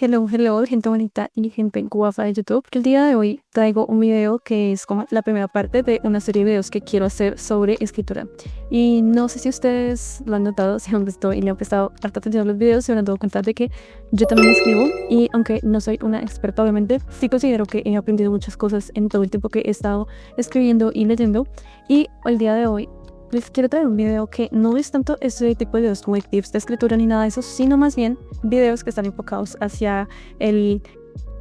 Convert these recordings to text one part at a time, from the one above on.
Hello, hello, gente bonita y gente guapa de YouTube. El día de hoy traigo un video que es como la primera parte de una serie de videos que quiero hacer sobre escritura. Y no sé si ustedes lo han notado, si han visto y le han prestado harta atención a los videos, se han dado cuenta de que yo también escribo. Y aunque no soy una experta, obviamente, sí considero que he aprendido muchas cosas en todo el tiempo que he estado escribiendo y leyendo. Y el día de hoy les quiero traer un video que no es tanto ese tipo de videos como de tips de escritura ni nada de eso, sino más bien videos que están enfocados hacia el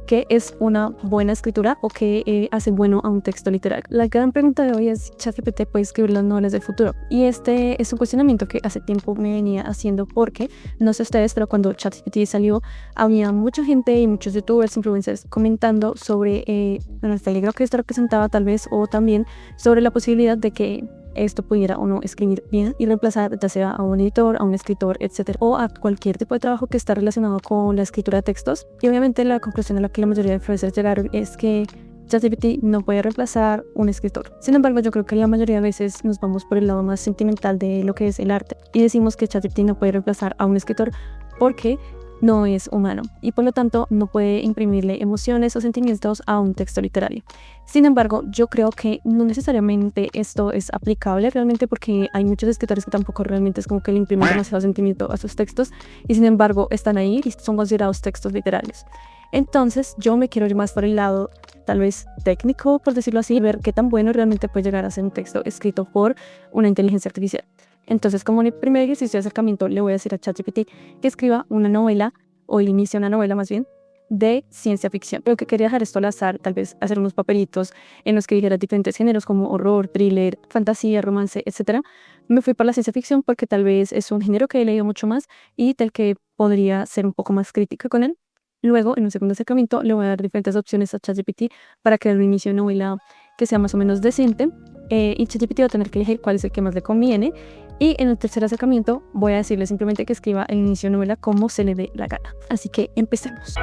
qué es una buena escritura o qué hace bueno a un texto literal. La gran pregunta de hoy es si ChatGPT puede escribir las novelas del futuro. Y este es un cuestionamiento que hace tiempo me venía haciendo porque, no sé ustedes, pero cuando ChatGPT salió, había mucha gente y muchos youtubers, influencers comentando sobre el peligro que esto representaba tal vez, o también sobre la posibilidad de que esto pudiera o no escribir bien y reemplazar ya sea a un editor, a un escritor, etcétera, o a cualquier tipo de trabajo que está relacionado con la escritura de textos. Y obviamente la conclusión a la que la mayoría de influencers llegaron es que ChatGPT no puede reemplazar un escritor. Sin embargo, yo creo que la mayoría de veces nos vamos por el lado más sentimental de lo que es el arte y decimos que ChatGPT no puede reemplazar a un escritor porque no es humano y por lo tanto no puede imprimirle emociones o sentimientos a un texto literario. Sin embargo, yo creo que no necesariamente esto es aplicable realmente, porque hay muchos escritores que tampoco realmente es como que le imprimen demasiado sentimiento a sus textos y sin embargo están ahí y son considerados textos literarios. Entonces yo me quiero ir más por el lado tal vez técnico, por decirlo así, ver qué tan bueno realmente puede llegar a ser un texto escrito por una inteligencia artificial. Entonces, como primer ejercicio de acercamiento, le voy a decir a ChatGPT que escriba una novela, o inicie una novela más bien, de ciencia ficción. Pero que quería dejar esto al azar, tal vez hacer unos papelitos en los que dijera diferentes géneros como horror, thriller, fantasía, romance, etc. Me fui por la ciencia ficción porque tal vez es un género que he leído mucho más y del que podría ser un poco más crítica con él. Luego, en un segundo acercamiento, le voy a dar diferentes opciones a ChatGPT para crear un inicio de novela que sea más o menos decente. Y ChatGPT va a tener que elegir cuál es el que más le conviene. Y en el tercer acercamiento voy a decirle simplemente que escriba el inicio de novela como se le dé la gana. Así que empecemos.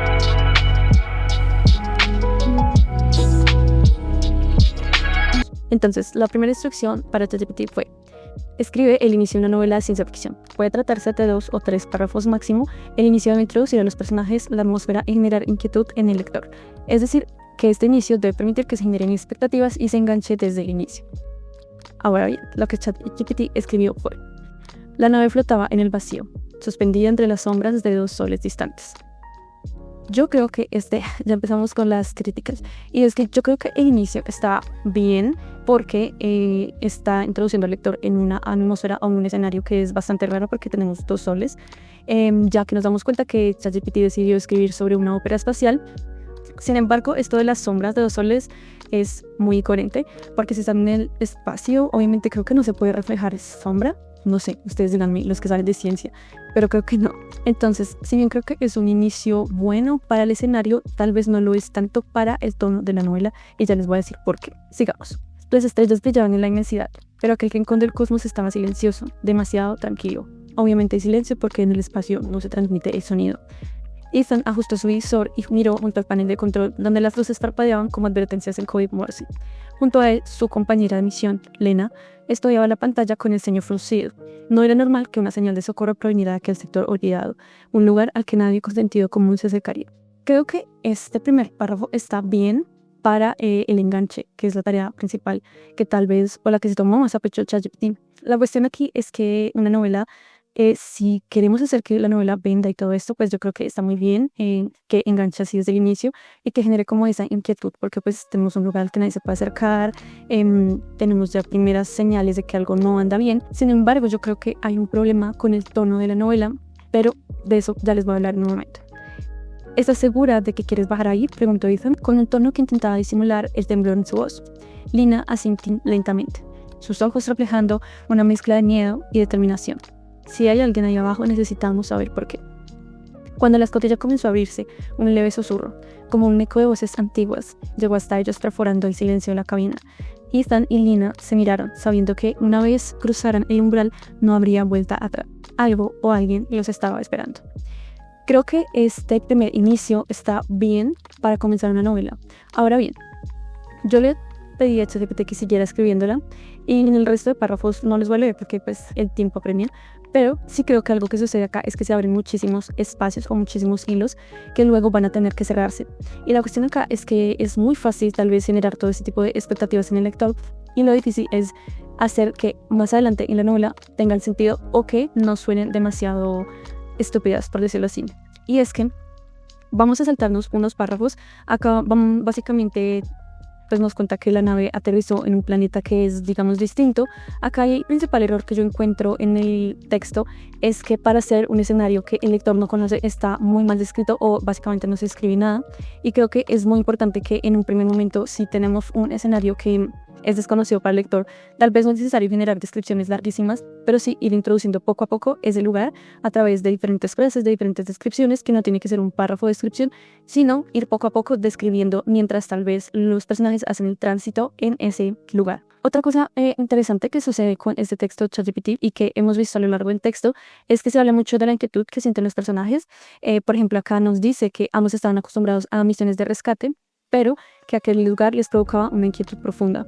Entonces, la primera instrucción para ChatGPT fue: escribe el inicio de una novela de ciencia ficción. Puede tratarse de 2 o 3 párrafos máximo. El inicio debe introducir a los personajes, la atmósfera y generar inquietud en el lector. Es decir, que este inicio debe permitir que se generen expectativas y se enganche desde el inicio. Ahora bien, lo que ChatGPT escribió fue: la nave flotaba en el vacío, suspendida entre las sombras de 2 soles distantes. Yo creo que ya empezamos con las críticas, y es que yo creo que el inicio está bien porque está introduciendo al lector en una atmósfera o un escenario que es bastante raro porque tenemos 2 soles, ya que nos damos cuenta que ChatGPT decidió escribir sobre una ópera espacial. Sin embargo, esto de las sombras de 2 soles es muy coherente, porque si están en el espacio, obviamente creo que no se puede reflejar sombra. No sé, ustedes díganme, los que saben de ciencia, pero creo que no. Entonces, si bien creo que es un inicio bueno para el escenario, tal vez no lo es tanto para el tono de la novela, y ya les voy a decir por qué. Sigamos. Las estrellas brillaban en la inmensidad, pero aquel rincón del cosmos estaba silencioso, demasiado tranquilo. Obviamente hay silencio porque en el espacio no se transmite el sonido. Ethan ajustó su visor y miró junto al panel de control, donde las luces parpadeaban como advertencias en código Morse. Junto a él, su compañera de misión, Lena, estudiaba la pantalla con el ceño fruncido. No era normal que una señal de socorro proviniera de aquel sector olvidado, un lugar al que nadie con sentido común se acercaría. Creo que este primer párrafo está bien para el enganche, que es la tarea principal, que tal vez o la que se tomó más a pecho ChatGPT. La cuestión aquí es que una novela, si queremos hacer que la novela venda y todo esto, pues yo creo que está muy bien que enganche así desde el inicio y que genere como esa inquietud, porque pues tenemos un lugar al que nadie se puede acercar, tenemos ya primeras señales de que algo no anda bien. Sin embargo, yo creo que hay un problema con el tono de la novela, pero de eso ya les voy a hablar en un momento. ¿Estás segura de que quieres bajar ahí?, preguntó Ethan, con un tono que intentaba disimular el temblor en su voz. Lina asintió lentamente, sus ojos reflejando una mezcla de miedo y determinación. Si hay alguien ahí abajo, necesitamos saber por qué. Cuando la escotilla comenzó a abrirse, un leve susurro, como un eco de voces antiguas, llegó hasta ellos perforando el silencio de la cabina. Ethan y Lina se miraron, sabiendo que una vez cruzaran el umbral no habría vuelta atrás. Algo o alguien los estaba esperando. Creo que este primer inicio está bien para comenzar una novela. Ahora bien, yo le pedí a ChatGPT que siguiera escribiéndola y en el resto de párrafos no les voy a leer porque pues el tiempo apremia, Pero sí creo que algo que sucede acá es que se abren muchísimos espacios o muchísimos hilos que luego van a tener que cerrarse. Y la cuestión acá es que es muy fácil tal vez generar todo ese tipo de expectativas en el lector, y lo difícil es hacer que más adelante en la novela tengan sentido o que no suenen demasiado estúpidas, por decirlo así. Y es que vamos a saltarnos unos párrafos. Acá básicamente pues nos cuenta que la nave aterrizó en un planeta que es, digamos, distinto. Acá el principal error que yo encuentro en el texto es que para hacer un escenario que el lector no conoce está muy mal descrito o básicamente no se escribe nada. Y creo que es muy importante que en un primer momento, si tenemos un escenario que es desconocido para el lector, tal vez no es necesario generar descripciones larguísimas, pero sí ir introduciendo poco a poco ese lugar a través de diferentes frases, de diferentes descripciones, que no tiene que ser un párrafo de descripción, sino ir poco a poco describiendo mientras tal vez los personajes hacen el tránsito en ese lugar. Otra cosa interesante que sucede con este texto ChatGPT y que hemos visto a lo largo del texto es que se habla mucho de la inquietud que sienten los personajes. Por ejemplo, acá nos dice que ambos estaban acostumbrados a misiones de rescate, pero que aquel lugar les provocaba una inquietud profunda.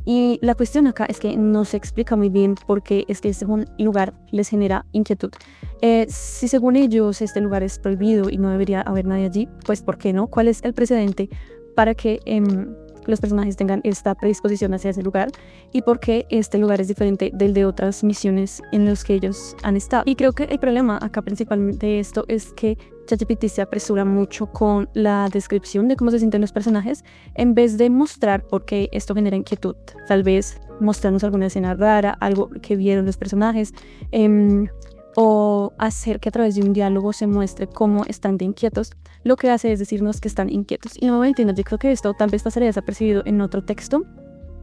Y la cuestión acá es que no se explica muy bien por qué es que este lugar les genera inquietud. Si según ellos este lugar es prohibido y no debería haber nadie allí, pues ¿por qué no? ¿Cuál es el precedente para que los personajes tengan esta predisposición hacia ese lugar? ¿Y por qué este lugar es diferente del de otras misiones en los que ellos han estado? Y creo que el problema acá principalmente de esto es que ChatGPT se apresura mucho con la descripción de cómo se sienten los personajes en vez de mostrar por qué esto genera inquietud. Tal vez mostrarnos alguna escena rara, algo que vieron los personajes, o hacer que a través de un diálogo se muestre cómo están de inquietos. Lo que hace es decirnos que están inquietos. Y no me entiendo, yo creo que esto tal vez pasaría desapercibido en otro texto.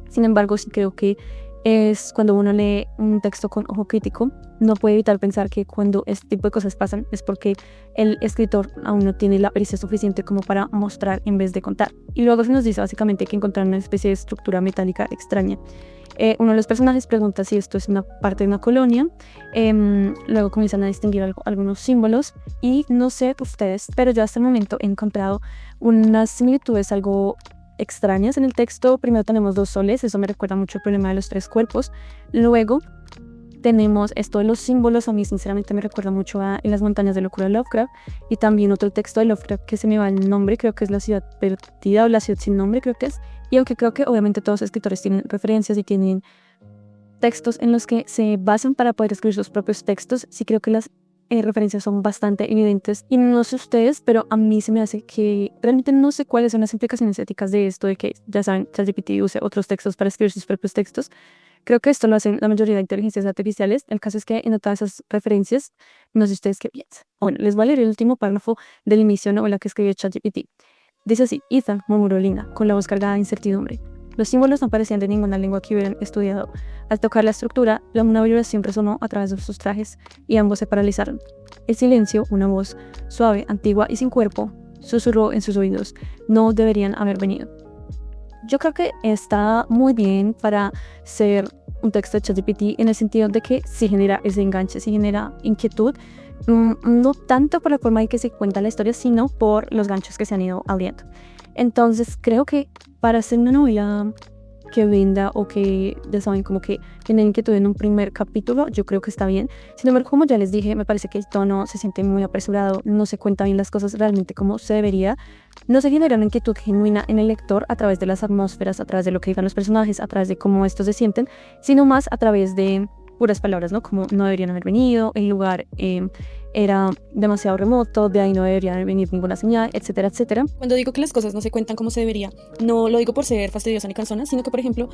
Sin embargo, sí creo que es cuando uno lee un texto con ojo crítico, no puede evitar pensar que cuando este tipo de cosas pasan es porque el escritor aún no tiene la pericia suficiente como para mostrar en vez de contar. Y luego se nos dice básicamente que encontraron una especie de estructura metálica extraña. Uno de los personajes pregunta si esto es una parte de una colonia. Luego comienzan a distinguir algunos símbolos y no sé ustedes, pero yo hasta el momento he encontrado unas similitudes algo extrañas en el texto. Primero tenemos 2 soles, eso me recuerda mucho el problema de los 3 cuerpos. Luego tenemos esto de los símbolos, a mí sinceramente me recuerda mucho a En las montañas de locura de Lovecraft, y también otro texto de Lovecraft que se me va el nombre, creo que es La ciudad perdida o La ciudad sin nombre, creo que es. Y aunque creo que obviamente todos los escritores tienen referencias y tienen textos en los que se basan para poder escribir sus propios textos, sí creo que las referencias son bastante evidentes. Y no sé ustedes, pero a mí se me hace que realmente no sé cuáles son las implicaciones éticas de esto, de que, ya saben, ChatGPT use otros textos para escribir sus propios textos. Creo que esto lo hacen la mayoría de inteligencias artificiales. El caso es que en todas esas referencias, no sé ustedes qué piensan. Bueno, les voy a leer el último párrafo del inicio de novela que escribió ChatGPT. Dice así: Ethan, murmuró Lina, con la voz cargada de incertidumbre. Los símbolos no parecían de ninguna lengua que hubieran estudiado. Al tocar la estructura, una vibración resonó a través de sus trajes y ambos se paralizaron. El silencio, una voz suave, antigua y sin cuerpo, susurró en sus oídos: no deberían haber venido. Yo creo que está muy bien para ser un texto de ChatGPT en el sentido de que sí genera ese enganche, sí genera inquietud, no tanto por la forma en que se cuenta la historia, sino por los ganchos que se han ido abriendo. Entonces creo que para hacer una novela que venda o que, ya saben, como que genere inquietud en un primer capítulo, yo creo que está bien. Sin embargo, como ya les dije, me parece que el tono se siente muy apresurado, no se cuenta bien las cosas realmente como se debería. No se genera una inquietud genuina en el lector a través de las atmósferas, a través de lo que digan los personajes, a través de cómo estos se sienten, sino más a través de puras palabras, ¿no? Como no deberían haber venido, el lugar era demasiado remoto, de ahí no debería venir ninguna señal, etcétera, etcétera. Cuando digo que las cosas no se cuentan como se debería, no lo digo por ser fastidiosa ni cansona, sino que, por ejemplo,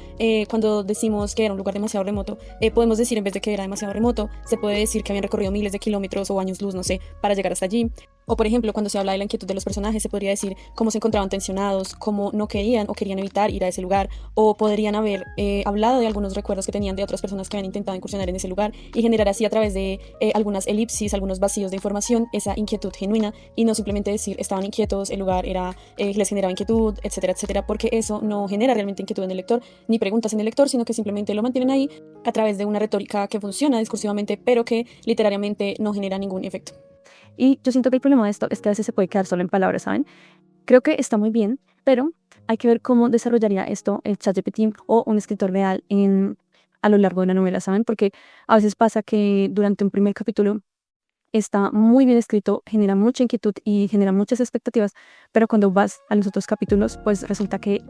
cuando decimos que era un lugar demasiado remoto, podemos decir, en vez de que era demasiado remoto, se puede decir que habían recorrido miles de kilómetros o años luz, no sé, para llegar hasta allí. O, por ejemplo, cuando se habla de la inquietud de los personajes, se podría decir cómo se encontraban tensionados, cómo no querían o querían evitar ir a ese lugar, o podrían haber hablado de algunos recuerdos que tenían de otras personas que habían intentado incursionar en ese lugar y generar así, a través de algunas elipsis, algunos vacíos de información, esa inquietud genuina, y no simplemente decir estaban inquietos, el lugar era les generaba inquietud, etcétera, etcétera, porque eso no genera realmente inquietud en el lector, ni preguntas en el lector, sino que simplemente lo mantienen ahí a través de una retórica que funciona discursivamente, pero que literariamente no genera ningún efecto. Y yo siento que el problema de esto es que a veces se puede quedar solo en palabras, ¿saben? Creo que está muy bien, pero hay que ver cómo desarrollaría esto el ChatGPT o un escritor real en a lo largo de la novela, ¿saben? Porque a veces pasa que durante un primer capítulo está muy bien escrito, genera mucha inquietud y genera muchas expectativas, pero cuando vas a los otros capítulos, pues resulta que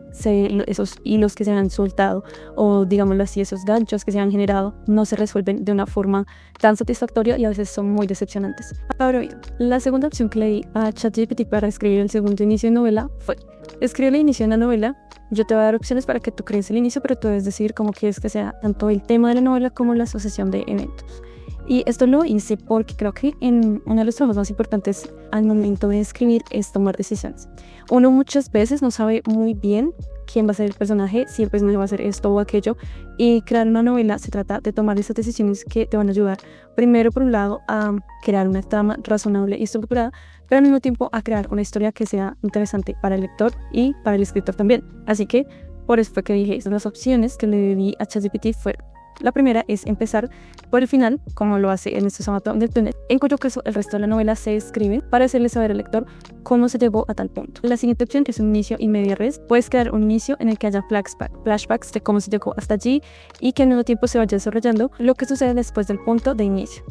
esos hilos que se han soltado, o digámoslo así, esos ganchos que se han generado, no se resuelven de una forma tan satisfactoria y a veces son muy decepcionantes. Ahora bien, la segunda opción que le di a ChatGPT para escribir el segundo inicio de novela fue: escribe el inicio de una novela. Yo te voy a dar opciones para que tú crees el inicio, pero tú debes decir cómo quieres que sea tanto el tema de la novela como la sucesión de eventos. Y esto lo hice porque creo que en uno de los trabajos más importantes al momento de escribir es tomar decisiones. Uno muchas veces no sabe muy bien quién va a ser el personaje, si el personaje va a ser esto o aquello, y crear una novela se trata de tomar esas decisiones que te van a ayudar, primero por un lado a crear una trama razonable y estructurada, pero al mismo tiempo a crear una historia que sea interesante para el lector y para el escritor también. Así que por eso fue que dije, las opciones que le di a ChatGPT fueron: la primera es empezar por el final, como lo hace Ernesto Sabato del Túnel, en cuyo caso el resto de la novela se escribe para hacerle saber al lector cómo se llegó a tal punto. La siguiente opción es un inicio y media res. Puedes crear un inicio en el que haya flashbacks de cómo se llegó hasta allí y que al mismo tiempo se vaya desarrollando lo que sucede después del punto de inicio.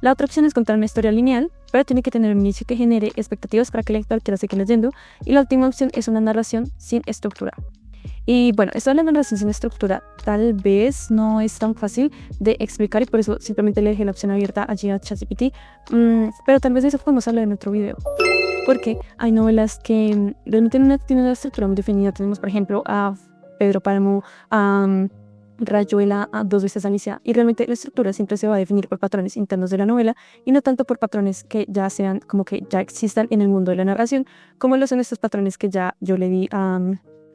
La otra opción es contar una historia lineal, pero tiene que tener un inicio que genere expectativas para que el lector quiera seguir leyendo. Y la última opción es una narración sin estructura. Y bueno, esto de la narración sin estructura tal vez no es tan fácil de explicar y por eso simplemente le dejé la opción abierta allí a ChatGPT, pero tal vez de eso podemos hablar en otro video, porque hay novelas que realmente no tienen una estructura muy definida. Tenemos por ejemplo a Pedro Páramo, a Rayuela, a Dos veces Alicia, y realmente la estructura siempre se va a definir por patrones internos de la novela y no tanto por patrones que ya sean como que ya existan en el mundo de la narración, como lo son estos patrones que ya yo le di a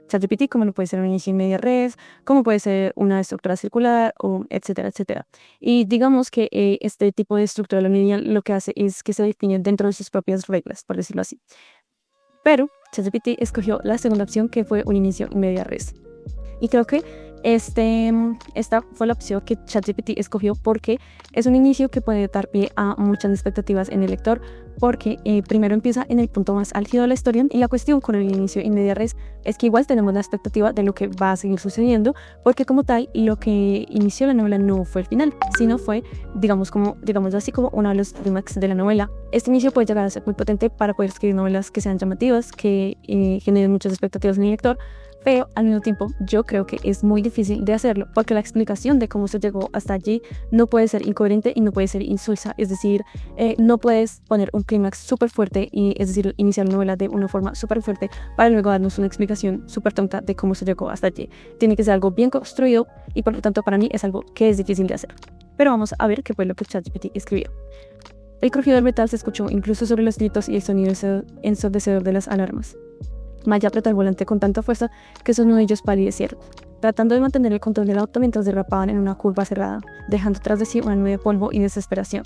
ChatGPT, como lo puede ser un inicio y media res, como puede ser una estructura circular, o etcétera, etcétera. Y digamos que este tipo de estructura lineal lo que hace es que se define dentro de sus propias reglas, por decirlo así. Pero ChatGPT escogió la segunda opción, que fue un inicio y media res. Y creo que esta fue la opción que ChatGPT escogió porque es un inicio que puede dar pie a muchas expectativas en el lector, porque primero empieza en el punto más álgido de la historia, y la cuestión con el inicio y media res es que igual tenemos la expectativa de lo que va a seguir sucediendo, porque como tal lo que inició la novela no fue el final, sino fue digamos así como uno de los clímax de la novela. Este inicio puede llegar a ser muy potente para poder escribir novelas que sean llamativas, que generen muchas expectativas en el lector, pero al mismo tiempo yo creo que es muy difícil de hacerlo porque la explicación de cómo se llegó hasta allí no puede ser incoherente y no puede ser insulsa. Es decir, no puedes poner un clímax súper fuerte y es decir, iniciar la novela de una forma súper fuerte para luego darnos una explicación súper tonta de cómo se llegó hasta allí. Tiene que ser algo bien construido y por lo tanto para mí es algo que es difícil de hacer. Pero vamos a ver qué fue lo que ChatGPT escribió. El crujido del metal se escuchó incluso sobre los gritos y el sonido ensordecedor de las alarmas. Maya apretó el volante con tanta fuerza que sus nudillos palidecieron, tratando de mantener el control del auto mientras derrapaban en una curva cerrada, dejando tras de sí una nube de polvo y desesperación.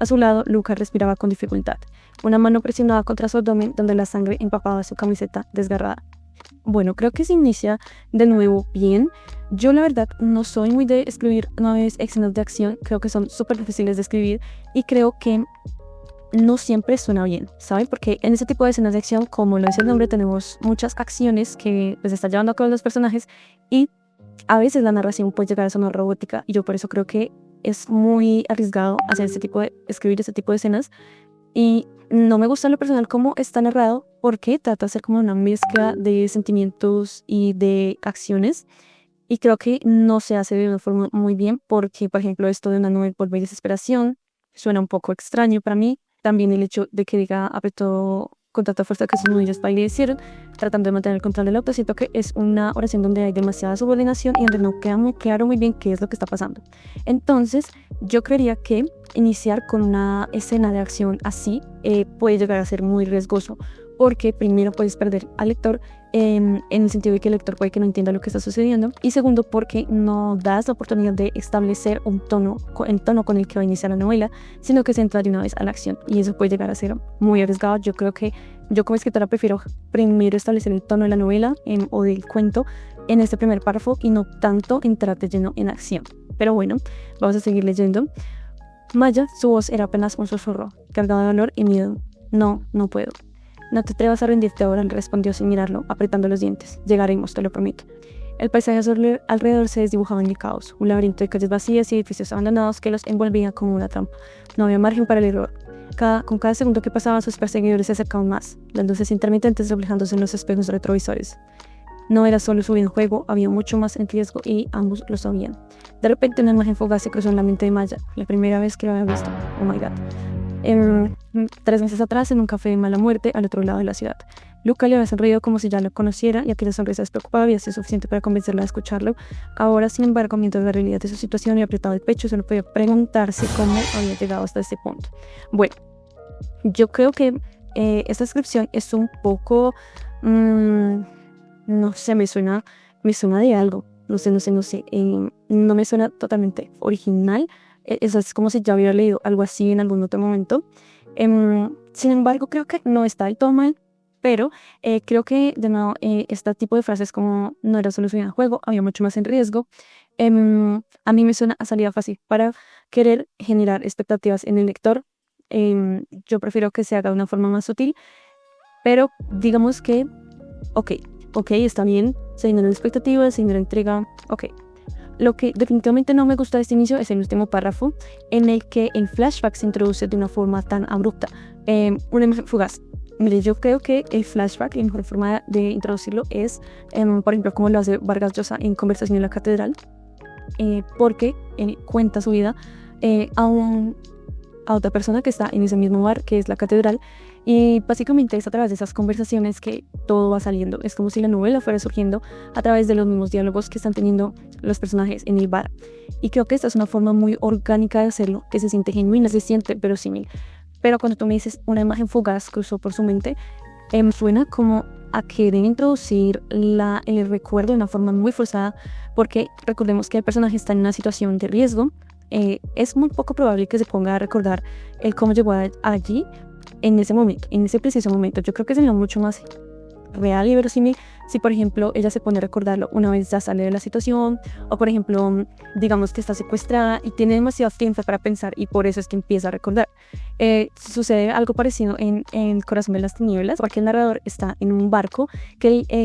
A su lado, Luca respiraba con dificultad. Una mano presionaba contra su abdomen donde la sangre empapaba su camiseta desgarrada. Bueno, creo que se inicia de nuevo bien. Yo la verdad no soy muy de escribir nuevas escenas de acción, creo que son súper difíciles de escribir y creo que no siempre suena bien, ¿saben? Porque en ese tipo de escenas de acción, como lo dice el nombre, tenemos muchas acciones que pues están llevando a cabo los personajes y a veces la narración puede llegar a sonar robótica y yo por eso creo que es muy arriesgado escribir ese tipo de escenas y no me gusta en lo personal cómo está narrado porque trata de ser como una mezcla de sentimientos y de acciones y creo que no se hace de una forma muy bien porque, por ejemplo, esto de una nube de polvo y desesperación suena un poco extraño para mí. También el hecho de que diga apretó con tanta fuerza que sus nudillos palidecieron, tratando de mantener el control del auto, siento que es una oración donde hay demasiada subordinación y donde no queda muy claro muy bien qué es lo que está pasando. Entonces, yo creería que iniciar con una escena de acción así puede llegar a ser muy riesgoso, porque primero puedes perder al lector en el sentido de que el lector puede que no entienda lo que está sucediendo y segundo porque no das la oportunidad de establecer el tono con el que va a iniciar la novela, sino que se entra de una vez a la acción y eso puede llegar a ser muy arriesgado. Yo creo que yo como escritora prefiero primero establecer el tono de la novela o del cuento en este primer párrafo y no tanto entrar de lleno en acción. Pero bueno, vamos a seguir leyendo. Maya, su voz era apenas un susurro, cargado de dolor y miedo. No puedo. No te atrevas a rendirte ahora, le respondió sin mirarlo, apretando los dientes. Llegaremos, te lo prometo. El paisaje alrededor se desdibujaba en el caos, un laberinto de calles vacías y edificios abandonados que los envolvía como una trampa. No había margen para el error. Con cada segundo que pasaba, sus perseguidores se acercaban más, las luces intermitentes reflejándose en los espejos retrovisores. No era solo su videojuego, había mucho más en riesgo y ambos lo sabían. De repente una imagen fugaz se cruzó en la mente de Maya, la primera vez que lo había visto. Oh my god. 3 meses atrás, en un café de mala muerte al otro lado de la ciudad. Luca le había sonreído como si ya lo conociera y aquella sonrisa despreocupada había sido suficiente para convencerla de escucharlo. Ahora, sin embargo, mientras la realidad de su situación y apretado el pecho, solo podía preguntarse cómo había llegado hasta este punto. Bueno, yo creo que esta descripción es un poco... no sé, me suena de algo. No sé. No me suena totalmente original. Es como si ya hubiera leído algo así en algún otro momento. Sin embargo, creo que no está del todo mal. Pero creo que, de nuevo, este tipo de frases como no era solo un juego, había mucho más en riesgo. A mí me suena a salida fácil para querer generar expectativas en el lector. Yo prefiero que se haga de una forma más sutil. Pero digamos que, ok, está bien, se generan expectativas, se genera intriga, ok. Lo que definitivamente no me gusta de este inicio es el último párrafo en el que el flashback se introduce de una forma tan abrupta. Una imagen fugaz. Mire, yo creo que el flashback, la mejor forma de introducirlo es, por ejemplo, como lo hace Vargas Llosa en Conversación en la Catedral, porque él cuenta su vida a otra persona que está en ese mismo bar, que es la catedral, y básicamente es a través de esas conversaciones que todo va saliendo. Es como si la novela fuera surgiendo a través de los mismos diálogos que están teniendo los personajes en el bar. Y creo que esta es una forma muy orgánica de hacerlo, que se siente genuina, se siente verosímil. Pero cuando tú me dices una imagen fugaz cruzó por su mente, suena como a querer introducir el recuerdo de una forma muy forzada, porque recordemos que el personaje está en una situación de riesgo. Es muy poco probable que se ponga a recordar el cómo llegó allí en ese momento, en ese preciso momento. Yo creo que sería mucho más real y verosímil si, por ejemplo, ella se pone a recordarlo una vez ya sale de la situación, o por ejemplo, digamos que está secuestrada y tiene demasiado tiempo para pensar y por eso es que empieza a recordar. Sucede algo parecido en El Corazón de las Tinieblas, porque el narrador está en un barco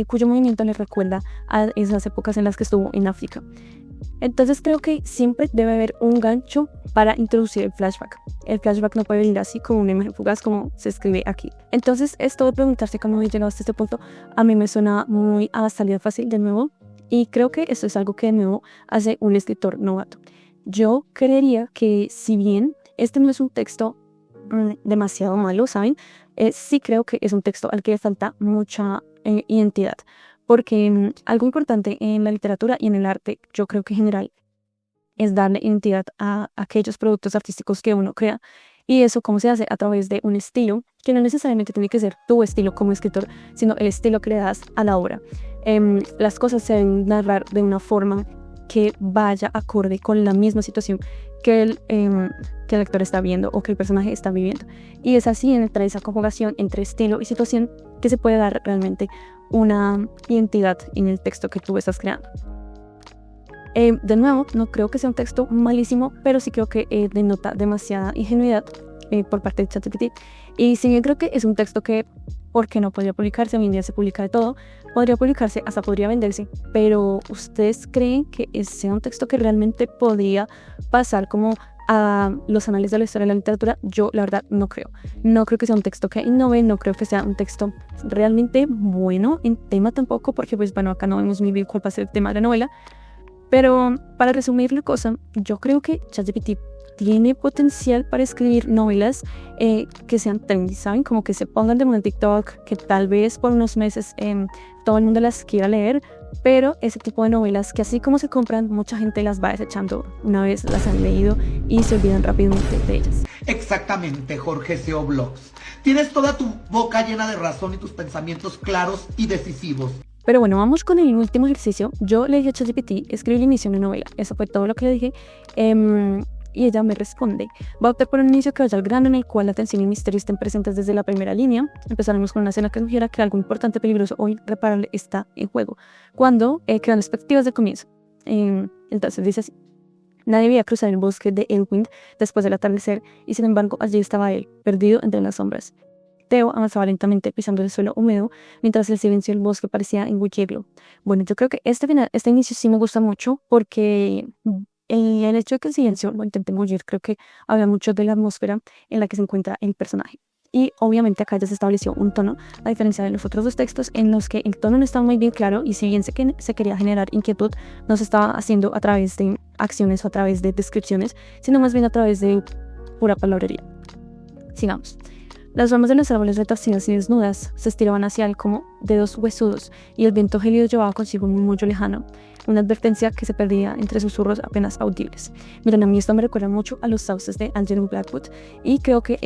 cuyo movimiento le recuerda a esas épocas en las que estuvo en África. Entonces creo que siempre debe haber un gancho para introducir el flashback. El flashback no puede venir así como una imagen fugaz como se escribe aquí. Entonces esto de preguntarse cómo he llegado hasta este punto a mí me suena muy a salida fácil de nuevo, y creo que esto es algo que de nuevo hace un escritor novato. Yo creería que si bien este no es un texto demasiado malo, ¿saben? Sí creo que es un texto al que le falta mucha identidad. Porque algo importante en la literatura y en el arte, yo creo que en general, es darle identidad a aquellos productos artísticos que uno crea. Y eso cómo se hace a través de un estilo, que no necesariamente tiene que ser tu estilo como escritor, sino el estilo que le das a la obra. Las cosas se deben narrar de una forma que vaya acorde con la misma situación que el lector está viendo o que el personaje está viviendo. Y es así, entre esa conjugación entre estilo y situación, que se puede dar realmente una identidad en el texto que tú estás creando. De nuevo, no creo que sea un texto malísimo, pero sí creo que denota demasiada ingenuidad por parte de ChatGPT. Y si bien creo que es un texto que, ¿por qué no podría publicarse? Hoy en día se publica de todo. Podría publicarse, hasta podría venderse. Pero ¿ustedes creen que sea un texto que realmente podría pasar como a los anales de la historia de la literatura? Yo la verdad no creo. No creo que sea un texto que innove, no creo que sea un texto realmente bueno en tema tampoco, porque pues bueno, acá no vemos muy bien cuál va a ser el tema de la novela. Pero para resumir la cosa, yo creo que ChatGPT tiene potencial para escribir novelas que sean trendy, ¿saben? Como que se pongan de moda en TikTok, que tal vez por unos meses todo el mundo las quiera leer, pero ese tipo de novelas que así como se compran, mucha gente las va desechando una vez las han leído y se olvidan rápidamente de ellas. Exactamente, Jorge SEO Blogs. Tienes toda tu boca llena de razón y tus pensamientos claros y decisivos. Pero bueno, vamos con el último ejercicio. Yo le dije a ChatGPT escribir el inicio de una novela. Eso fue todo lo que le dije. Y ella me responde: va a optar por un inicio que vaya al grano, en el cual la tensión y el misterio estén presentes desde la primera línea. Empezaremos con una escena que sugiera que algo importante, peligroso o irreparable está en juego, cuando crean expectativas de comienzo. Entonces dice así: nadie veía cruzar el bosque de Elwind después del atardecer, y sin embargo allí estaba él, perdido entre las sombras. Theo avanzaba lentamente pisando el suelo húmedo mientras el silencio del bosque parecía engullirlo. Bueno, yo creo que este inicio sí me gusta mucho porque el hecho de que el silencio lo intente engullir, creo que habla mucho de la atmósfera en la que se encuentra el personaje. Y obviamente acá ya se estableció un tono, a diferencia de los otros dos textos en los que el tono no estaba muy bien claro y si bien se quería generar inquietud, no se estaba haciendo a través de acciones o a través de descripciones, sino más bien a través de pura palabrería. Sigamos. Las ramas de los árboles retorcidas y desnudas se estiraban hacia él como dedos huesudos y el viento gélido llevaba consigo un murmullo lejano, una advertencia que se perdía entre susurros apenas audibles. Miren, a mí esto me recuerda mucho a los sauces de Angelo Blackwood y creo que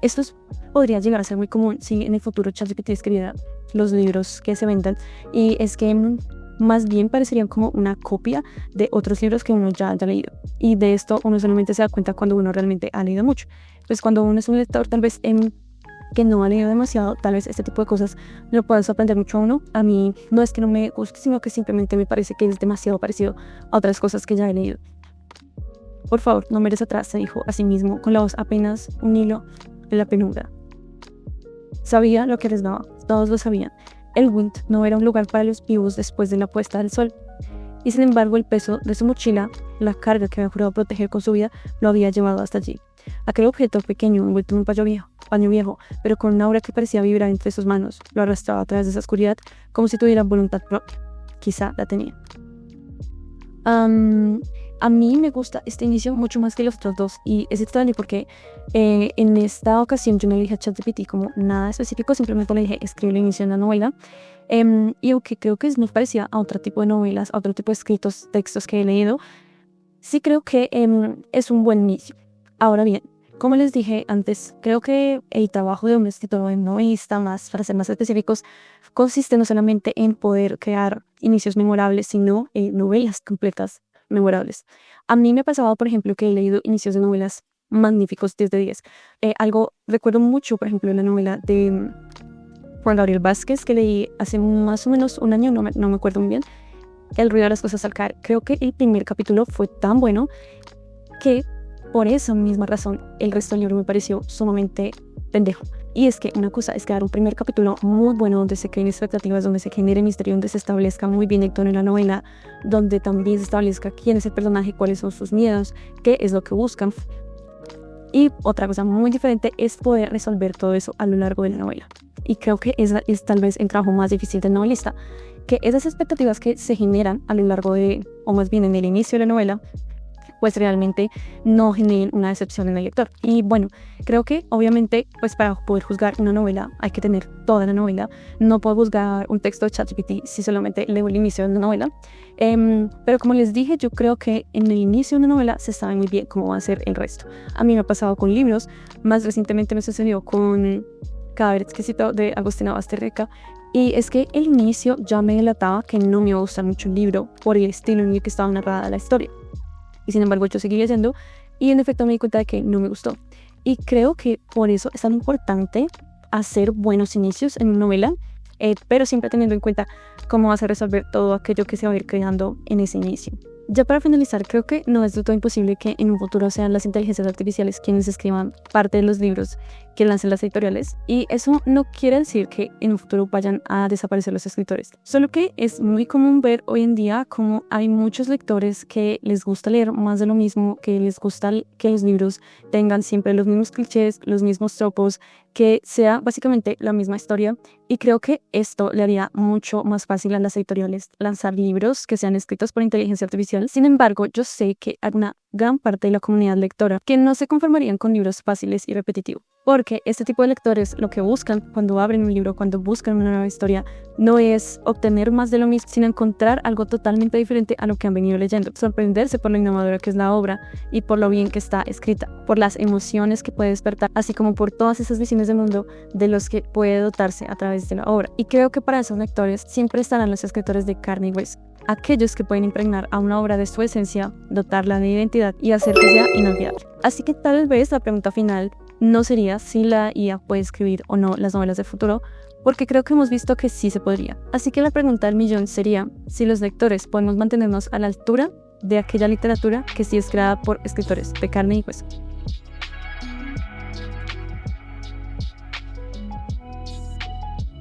estos podría llegar a ser muy común si en el futuro ChatGPT escribiera los libros que se vendan, y es que más bien parecerían como una copia de otros libros que uno ya haya leído, y de esto uno solamente se da cuenta cuando uno realmente ha leído mucho. Pues cuando uno es un lector tal vez que no ha leído demasiado, tal vez este tipo de cosas lo puede sorprender mucho a uno. A mí no es que no me guste, sino que simplemente me parece que es demasiado parecido a otras cosas que ya he leído. Por favor, no mires atrás, se dijo a sí mismo, con la voz apenas un hilo en la penumbra. Sabía lo que les daba, todos lo sabían. Elwood no era un lugar para los vivos después de la puesta del sol. Y sin embargo el peso de su mochila, la carga que había jurado proteger con su vida, lo había llevado hasta allí. Aquel objeto pequeño envuelto en un paño viejo, pero con una aura que parecía vibrar entre sus manos, lo arrastraba a través de esa oscuridad como si tuviera voluntad propia. Quizá la tenía. A mí me gusta este inicio mucho más que los otros dos, y es extraño porque en esta ocasión yo no le dije a ChatGPT como nada específico, simplemente le dije escribe el inicio de una novela, y aunque creo que es muy parecida a otro tipo de novelas, a otro tipo de textos que he leído, sí creo que es un buen inicio. Ahora bien, como les dije antes, creo que el trabajo de un escritor o de un novelista, más para ser más específicos, consiste no solamente en poder crear inicios memorables, sino novelas completas memorables. A mí me ha pasado, por ejemplo, que he leído inicios de novelas magníficos 10 de 10. Recuerdo mucho, por ejemplo, la novela de Juan Gabriel Vázquez que leí hace más o menos un año, no me acuerdo muy bien, El ruido de las cosas al caer. Creo que el primer capítulo fue tan bueno que por esa misma razón el resto del libro me pareció sumamente pendejo. Y es que una cosa es crear un primer capítulo muy bueno donde se creen expectativas, donde se genere misterio, donde se establezca muy bien el tono en la novela, donde también se establezca quién es el personaje, cuáles son sus miedos, qué es lo que buscan. Y otra cosa muy diferente es poder resolver todo eso a lo largo de la novela. Y creo que esa es tal vez el trabajo más difícil del novelista, que esas expectativas que se generan a lo largo o más bien en el inicio de la novela, pues realmente no generen una decepción en el lector. Y bueno, creo que obviamente pues para poder juzgar una novela hay que tener toda la novela. No puedo juzgar un texto de ChatGPT si solamente leo el inicio de una novela. Pero como les dije, yo creo que en el inicio de una novela se sabe muy bien cómo va a ser el resto. A mí me ha pasado con libros, más recientemente me sucedió con Cadáver Exquisito de Agustina Basterrica. Y es que el inicio ya me delataba que no me iba a gustar mucho el libro por el estilo en el que estaba narrada la historia. Y sin embargo yo seguí leyendo y en efecto me di cuenta de que no me gustó. Y creo que por eso es tan importante hacer buenos inicios en una novela, pero siempre teniendo en cuenta cómo vas a resolver todo aquello que se va a ir creando en ese inicio. Ya para finalizar, creo que no es del todo imposible que en un futuro sean las inteligencias artificiales quienes escriban parte de los libros que lancen las editoriales, y eso no quiere decir que en un futuro vayan a desaparecer los escritores, solo que es muy común ver hoy en día como hay muchos lectores que les gusta leer más de lo mismo, que les gusta que los libros tengan siempre los mismos clichés, los mismos tropos, que sea básicamente la misma historia, y creo que esto le haría mucho más fácil a las editoriales lanzar libros que sean escritos por inteligencia artificial. Sin embargo, yo sé que hay una gran parte de la comunidad lectora que no se conformarían con libros fáciles y repetitivos, porque este tipo de lectores lo que buscan cuando abren un libro, cuando buscan una nueva historia, no es obtener más de lo mismo, sino encontrar algo totalmente diferente a lo que han venido leyendo, sorprenderse por lo innovadora que es la obra y por lo bien que está escrita, por las emociones que puede despertar, así como por todas esas visiones del mundo de los que puede dotarse a través de la obra. Y creo que para esos lectores siempre estarán los escritores de carne y hueso, aquellos que pueden impregnar a una obra de su esencia, dotarla de identidad y hacer que sea inolvidable. Así que tal vez la pregunta final no sería si la IA puede escribir o no las novelas del futuro, porque creo que hemos visto que sí se podría. Así que la pregunta del millón sería si los lectores podemos mantenernos a la altura de aquella literatura que sí es creada por escritores de carne y hueso.